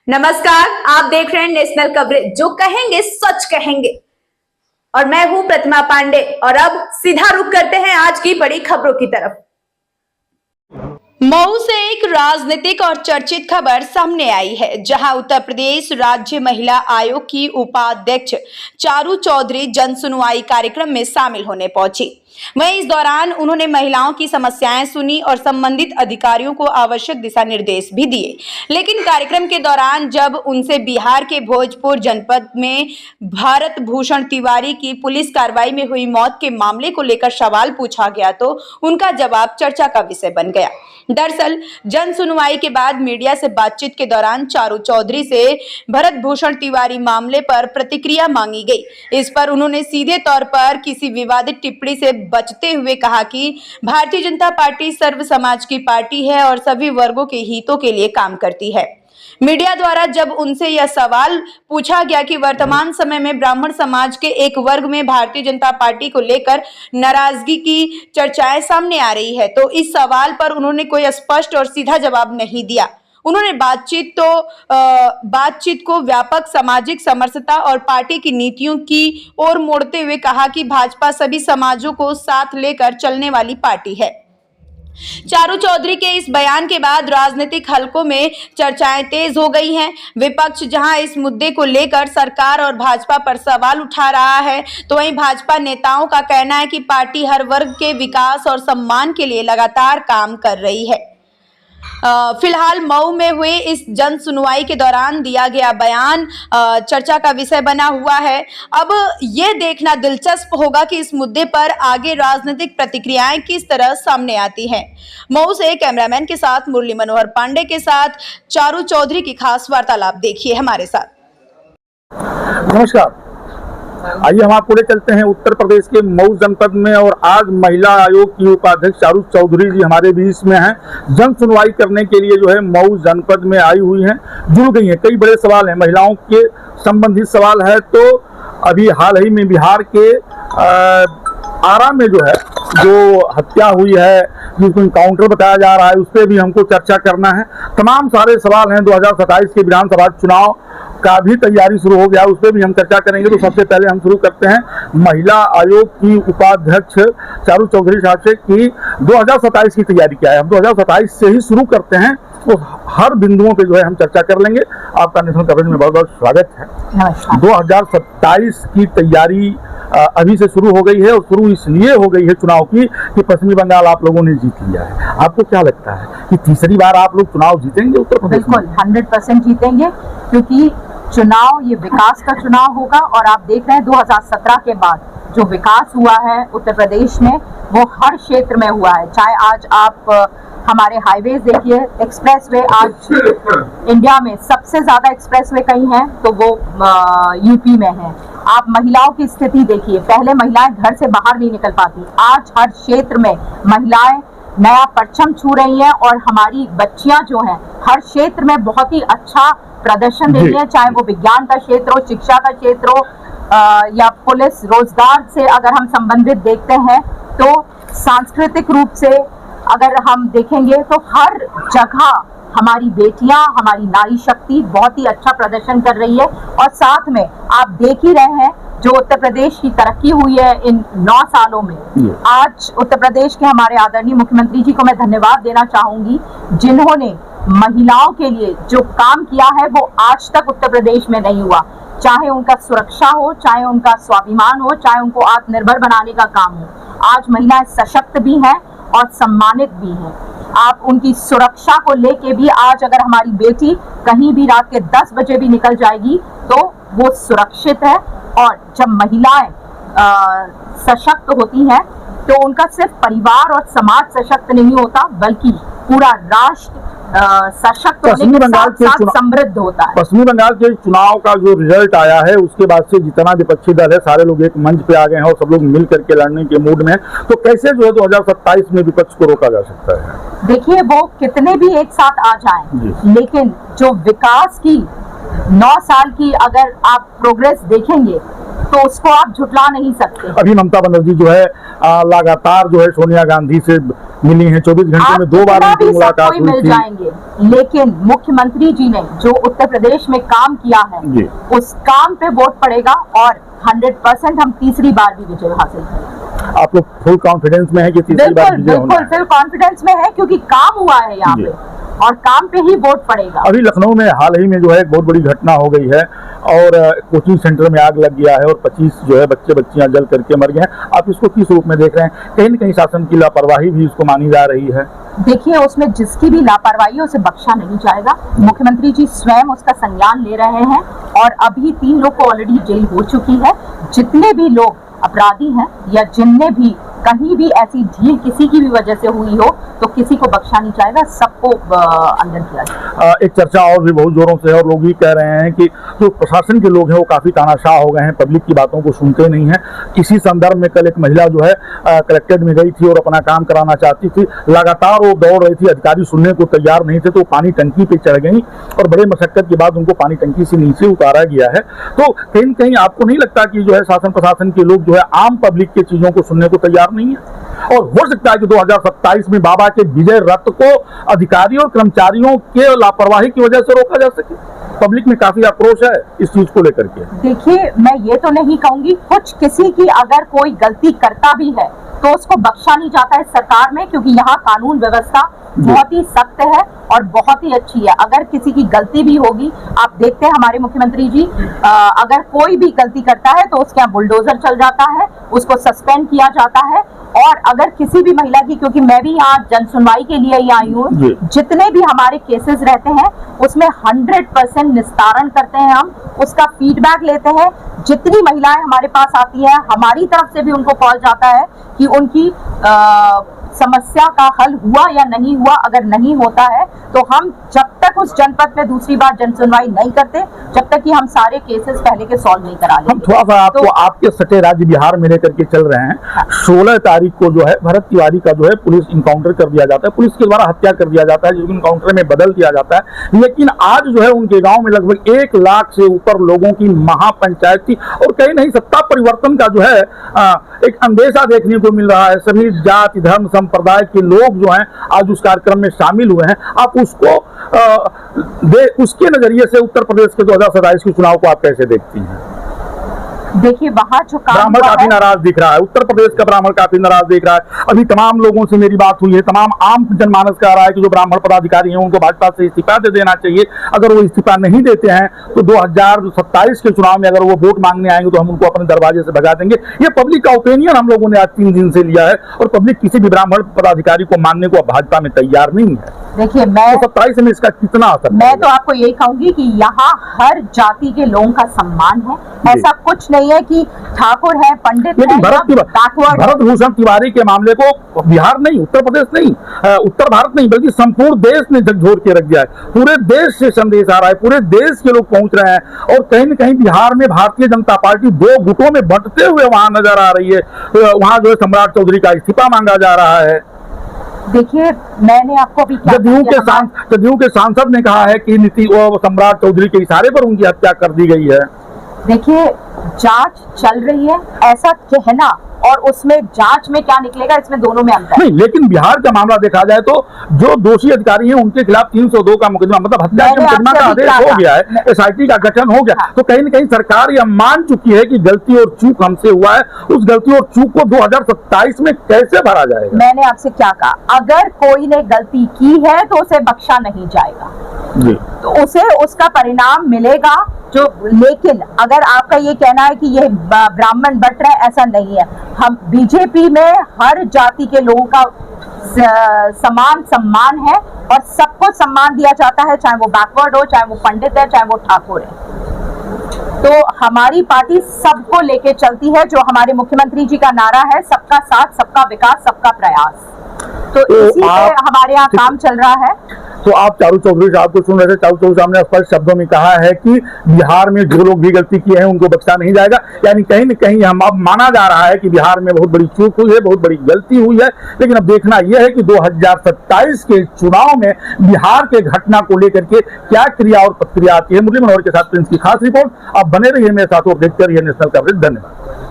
नमस्कार, आप देख रहे हैं नेशनल कवरेज, जो कहेंगे सच कहेंगे। और मैं हूं प्रतिमा पांडे। और अब सीधा रुख करते हैं आज की बड़ी खबरों की तरफ। मऊ से एक राजनीतिक और चर्चित खबर सामने आई है, जहां उत्तर प्रदेश राज्य महिला आयोग की उपाध्यक्ष चारू चौधरी जन सुनवाई कार्यक्रम में शामिल होने पहुंची। वहीं इस दौरान उन्होंने महिलाओं की समस्याएं सुनी और संबंधित अधिकारियों को आवश्यक दिशा निर्देश भी दिए। लेकिन कार्यक्रम के दौरान जब उनसे बिहार के भोजपुर जनपद में भारत भूषण तिवारी की पुलिस कार्रवाई में हुई मौत के मामले को लेकर सवाल पूछा गया तो उनका जवाब चर्चा का विषय बन गया। दरअसल जन सुनवाई के बाद मीडिया से बातचीत के दौरान चारू चौधरी से भरत भूषण तिवारी मामले पर प्रतिक्रिया मांगी गई। इस पर उन्होंने सीधे तौर पर किसी विवादित टिप्पणी से बचते हुए कहा कि भारतीय जनता पार्टी सर्व समाज की पार्टी है और सभी वर्गों के हितों के लिए काम करती है। मीडिया द्वारा जब उनसे यह सवाल पूछा गया कि वर्तमान समय में ब्राह्मण समाज के एक वर्ग में भारतीय जनता पार्टी को लेकर नाराजगी की चर्चाएं सामने आ रही है, तो इस सवाल पर उन्होंने कोई स्पष्ट और सीधा जवाब नहीं दिया। उन्होंने बातचीत को व्यापक सामाजिक समरसता और पार्टी की नीतियों की ओर मोड़ते हुए कहा कि भाजपा सभी समाजों को साथ लेकर चलने वाली पार्टी है। चारू चौधरी के इस बयान के बाद राजनीतिक हलकों में चर्चाएं तेज हो गई हैं। विपक्ष जहां इस मुद्दे को लेकर सरकार और भाजपा पर सवाल उठा रहा है, तो वहीं भाजपा नेताओं का कहना है कि पार्टी हर वर्ग के विकास और सम्मान के लिए लगातार काम कर रही है। फिलहाल मऊ में हुए इस जन सुनवाई के दौरान दिया गया बयान चर्चा का विषय बना हुआ है। अब ये देखना दिलचस्प होगा कि इस मुद्दे पर आगे राजनीतिक प्रतिक्रियाएं किस तरह सामने आती हैं। मऊ से कैमरामैन के साथ मुरली मनोहर पांडे के साथ चारू चौधरी की खास वार्तालाप देखिए हमारे साथ। नमस्कार, आइए हम आपको ले चलते हैं उत्तर प्रदेश के मऊ जनपद में। और आज महिला आयोग की उपाध्यक्ष चारू चौधरी जी हमारे बीच में हैं। जन सुनवाई करने के लिए जो है मऊ जनपद में आई हुई हैं, जुड़ गई हैं। कई बड़े सवाल हैं, महिलाओं के संबंधित सवाल है। तो अभी हाल ही में बिहार के आरा में जो है जो हत्या हुई है, जिसको इनकाउंटर बताया जा रहा है, उस पर भी हमको चर्चा करना है। तमाम सारे सवाल हैं। 2027 के विधानसभा चुनाव का भी तैयारी शुरू हो गया, उस पर भी हम चर्चा करेंगे। तो सबसे पहले हम शुरू करते हैं महिला आयोग की उपाध्यक्ष चारू चौधरी साहब से कि 2027 की तैयारी क्या है। हम 2027 से ही शुरू करते हैं, तो हर बिंदुओं पे जो है हम चर्चा कर लेंगे। आपका नेशनल कवरेज में बहुत बहुत स्वागत है। 2027 की तैयारी अभी से शुरू हो गई है, और शुरू इसलिए हो गई है चुनाव की कि पश्चिमी बंगाल आप लोगों ने जीत लिया है। आपको क्या लगता है कि तीसरी बार आप लोग चुनाव जीतेंगे उत्तर प्रदेश में? बिल्कुल 100% जीतेंगे, क्योंकि चुनाव ये विकास का चुनाव होगा। और आप देख रहे हैं 2017 के बाद जो विकास हुआ है उत्तर प्रदेश में, वो हर क्षेत्र में हुआ है। चाहे आज आप हमारे हाईवेज देखिए, एक्सप्रेसवे, आज इंडिया में सबसे ज्यादा एक्सप्रेसवे कहीं हैं तो वो यूपी में है। आप महिलाओं की स्थिति देखिए, पहले महिलाएं घर से बाहर नहीं निकल पाती, आज हर क्षेत्र में महिलाएं नया परचम छू रही हैं। और हमारी बच्चियां जो हैं हर क्षेत्र में बहुत ही अच्छा प्रदर्शन दे रही हैं, चाहे वो विज्ञान का क्षेत्र हो, शिक्षा का क्षेत्र हो, या पुलिस, रोजगार से अगर हम संबंधित देखते हैं, तो सांस्कृतिक रूप से अगर हम देखेंगे तो हर जगह हमारी बेटियां, हमारी नारी शक्ति बहुत ही अच्छा प्रदर्शन कर रही है। और साथ में आप देख ही रहे हैं जो उत्तर प्रदेश की तरक्की हुई है इन 9 सालों में। आज उत्तर प्रदेश के हमारे आदरणीय मुख्यमंत्री जी को मैं धन्यवाद देना चाहूंगी, जिन्होंने महिलाओं के लिए जो काम किया है वो आज तक उत्तर प्रदेश में नहीं हुआ। चाहे उनका सुरक्षा हो, चाहे उनका स्वाभिमान हो, चाहे उनको आत्मनिर्भर बनाने का काम हो, आज महिलाएं सशक्त भी हैं और सम्मानित भी हैं। आप उनकी सुरक्षा को लेके भी आज अगर हमारी बेटी कहीं भी रात के 10 बजे भी निकल जाएगी तो वो सुरक्षित है। और जब महिलाएं सशक्त होती हैं तो उनका सिर्फ परिवार और समाज सशक्त नहीं होता, बल्कि पूरा राष्ट्र सशक्त होने के साथ समृद्ध होता है। पश्चिमी बंगाल के चुनाव का जो रिजल्ट आया है, उसके बाद से जितना विपक्षी दल है सारे लोग एक मंच पे आ गए हैं और सब लोग मिल करके लड़ने के मूड में हैं। तो कैसे जो है 2027 में विपक्ष को रोका जा सकता है? देखिए, वो कितने भी एक साथ आ जाएं, लेकिन जो विकास की 9 साल की अगर आप प्रोग्रेस देखेंगे तो उसको आप झुटला नहीं सकते। अभी ममता बनर्जी जो है लगातार जो है सोनिया गांधी से मिली हैं, 24 घंटे में 2 बार उनकी मुलाकात हुई मिल थी। जाएंगे, लेकिन मुख्यमंत्री जी ने जो उत्तर प्रदेश में काम किया है उस काम पे वोट पड़ेगा और 100% हम तीसरी बार भी विजय हासिल करेंगे। आप लोग फुल कॉन्फिडेंस में है कि तीसरी बार विजय होना है? बिल्कुल फुल कॉन्फिडेंस में है, क्योंकि काम हुआ है यहाँ पे और काम पे ही वोट पड़ेगा। अभी लखनऊ में हाल ही में जो है एक बहुत बड़ी घटना हो गई है और कोचिंग सेंटर में आग लग गया है और 25 जो है बच्चियां जल करके मर गए हैं। आप इसको किस रूप में देख रहे हैं? कहीं न कहीं शासन की लापरवाही भी इसको मानी जा रही है। देखिए, उसमें जिसकी भी लापरवाही है उसे बख्शा नहीं जाएगा। मुख्यमंत्री जी स्वयं उसका संज्ञान ले रहे हैं और अभी 3 लोग को ऑलरेडी जेल हो चुकी है। जितने भी लोग अपराधी हैं या जिनने भी कहीं भी ऐसी ढील किसी की भी वजह से हुई हो तो किसी को बख्शा नहीं जाएगा, सबको अंदर किया जाएगा। एक चर्चा और भी बहुत जोरों से है और लोग ये कह रहे हैं कि जो प्रशासन के लोग हैं वो काफी तानाशाह हो गए हैं, पब्लिक की बातों को सुनते नहीं हैं। इसी संदर्भ में कल एक महिला जो है कलेक्ट्रेट में गई थी और अपना काम कराना चाहती थी। लगातार वो दौड़ रही थी, अधिकारी सुनने को तैयार नहीं थे, तो पानी टंकी पे चढ़ गई और बड़े मशक्कत के बाद उनको पानी टंकी से नीचे उतारा गया है। तो कहीं न कहीं आपको नहीं लगता कि जो है शासन प्रशासन के लोग जो है आम पब्लिक की चीजों को सुनने को तैयार नहीं है? और हो सकता है कि 2027 में बाबा के विजय रथ को अधिकारियों और कर्मचारियों के लापरवाही की वजह से रोका जा सके। पब्लिक में काफी आक्रोश है इस चीज को लेकर के। देखिए, मैं ये तो नहीं कहूंगी, कुछ किसी की अगर कोई गलती करता भी है तो उसको बख्शा नहीं जाता है सरकार में, क्योंकि यहाँ कानून व्यवस्था बहुत ही सख्त है और बहुत ही अच्छी है। अगर किसी की गलती भी होगी, आप देखते हैं हमारे मुख्यमंत्री जी अगर कोई भी गलती करता है तो उसके यहाँ बुलडोजर चल जाता है, उसको सस्पेंड किया जाता है। और अगर किसी भी महिला की, क्योंकि मैं भी यहाँ जन सुनवाई के लिए ही आई हूँ, जितने भी हमारे केसेस रहते हैं उसमें 100% निस्तारण करते हैं, हम उसका फीडबैक लेते हैं। जितनी महिलाएं हमारे पास आती हैं हमारी तरफ से भी उनको कॉल जाता है कि उनकी समस्या का हल हुआ या नहीं हुआ। अगर नहीं होता है तो हम जब तक उस जनपद में दूसरी बार जन सुनवाई नहीं करते, जब तक कि हम सारे केसेस पहले के सॉल्व नहीं करा लेते। हम थोड़ा सा आपको आपके सटे राज्य बिहार में लेकर के चल रहे हैं। 16 तारीख को जो है भरत तिवारी का जो है पुलिस इनकाउंटर कर दिया जाता है, पुलिस के द्वारा हत्या कर दिया जाता है, जिसको इनकाउंटर में बदल दिया जाता है। लेकिन आज जो है उनके गाँव में लगभग 1 लाख से ऊपर लोगों की महापंचायत थी और कहीं नहीं सत्ता परिवर्तन का जो है एक अंदेशा देखने को मिल रहा है। सभी जाति धर्म संप्रदाय के लोग जो हैं आज उस कार्यक्रम में शामिल हुए हैं। आप उसको उसके नजरिए से उत्तर प्रदेश के 2027 के चुनाव को आप कैसे देखती हैं? देखिए, वहां जो ब्राह्मण काफी नाराज दिख रहा है, उत्तर प्रदेश का ब्राह्मण काफी नाराज दिख रहा है। अभी तमाम लोगों से मेरी बात हुई है, तमाम आम जनमानस कह रहा है कि जो ब्राह्मण पदाधिकारी हैं उनको भाजपा से इस्तीफा दे देना चाहिए। अगर वो इस्तीफा नहीं देते हैं तो 2027 के चुनाव में अगर वो वोट मांगने आएंगे तो हम उनको अपने दरवाजे से भगा देंगे। ये पब्लिक का ओपिनियन हम लोगों ने आज 3 दिन से लिया है और पब्लिक किसी भी ब्राह्मण पदाधिकारी को मानने को भाजपा में तैयार नहीं है। देखिए, मैं 27 में इसका कितना असर? मैं तो आपको यही कहूंगी कि यहाँ हर जाति के लोगों का सम्मान है। ऐसा कुछ नहीं है कि ठाकुर है, पंडित लेकिन है, भरत भूषण तिवारी के मामले को बिहार नहीं, उत्तर प्रदेश नहीं, उत्तर भारत नहीं बल्कि संपूर्ण देश ने झकझोर के रख दिया है। पूरे देश से संदेश आ रहा है, पूरे देश के लोग पहुंच रहे हैं और कहीं न कहीं बिहार में भारतीय जनता पार्टी 2 गुटों में बंटते हुए वहां नजर आ रही है। वहां जो है सम्राट चौधरी का इस्तीफा मांगा जा रहा है। देखिए, मैंने आपको अभी जदयू के सांसद ने कहा है कि सम्राट चौधरी के इशारे पर उनकी हत्या कर दी गई है। देखिए, जांच चल रही है, ऐसा कहना और उसमें जांच में क्या निकलेगा, इसमें दोनों में अंतर नहीं। लेकिन बिहार का मामला देखा जाए तो जो दोषी अधिकारी हैं उनके खिलाफ 302 का मुकदमा, मतलब हत्या के मुकदमा का आदेश हो गया है, SIT का गठन हो गया। तो कहीं न कहीं सरकार यह मान चुकी है कि गलती और चूक हमसे हुआ है। उस गलती और चूक को 2027 में कैसे भरा जाएगा? मैंने आपसे क्या कहा, अगर कोई ने गलती की है तो उसे बख्शा नहीं जाएगा जी, तो उसे उसका परिणाम मिलेगा। लेकिन अगर आपका ये कहना है कि ये ब्राह्मण बट रहे, ऐसा नहीं है। हम बीजेपी में हर जाति के लोगों का समान सम्मान है और सबको सम्मान दिया जाता है, चाहे वो बैकवर्ड हो, चाहे वो पंडित है, चाहे वो ठाकुर है। तो हमारी पार्टी सबको लेके चलती है। जो हमारे मुख्यमंत्री जी का नारा है, सबका साथ, सबका विकास, सबका प्रयास, तो इसी पे हमारे यहाँ काम चल रहा है। तो आप चारू चौधरी साहब को सुन रहे थे। चारू चौधरी साहब ने स्पष्ट शब्दों में कहा है कि बिहार में जो लोग भी गलती किए हैं उनको बख्शा नहीं जाएगा। यानी कहीं न कहीं हम अब माना जा रहा है कि बिहार में बहुत बड़ी चूक हुई है, बहुत बड़ी गलती हुई है। लेकिन अब देखना यह है कि 2027 के चुनाव में बिहार के घटना को लेकर के क्या क्रिया और प्रतिक्रिया आती है। मुरली मनोहर के साथ प्रिंस की खास रिपोर्ट। आप बने रहिए मेरे साथ और देखते रहिए नेशनल कवरेज। धन्यवाद।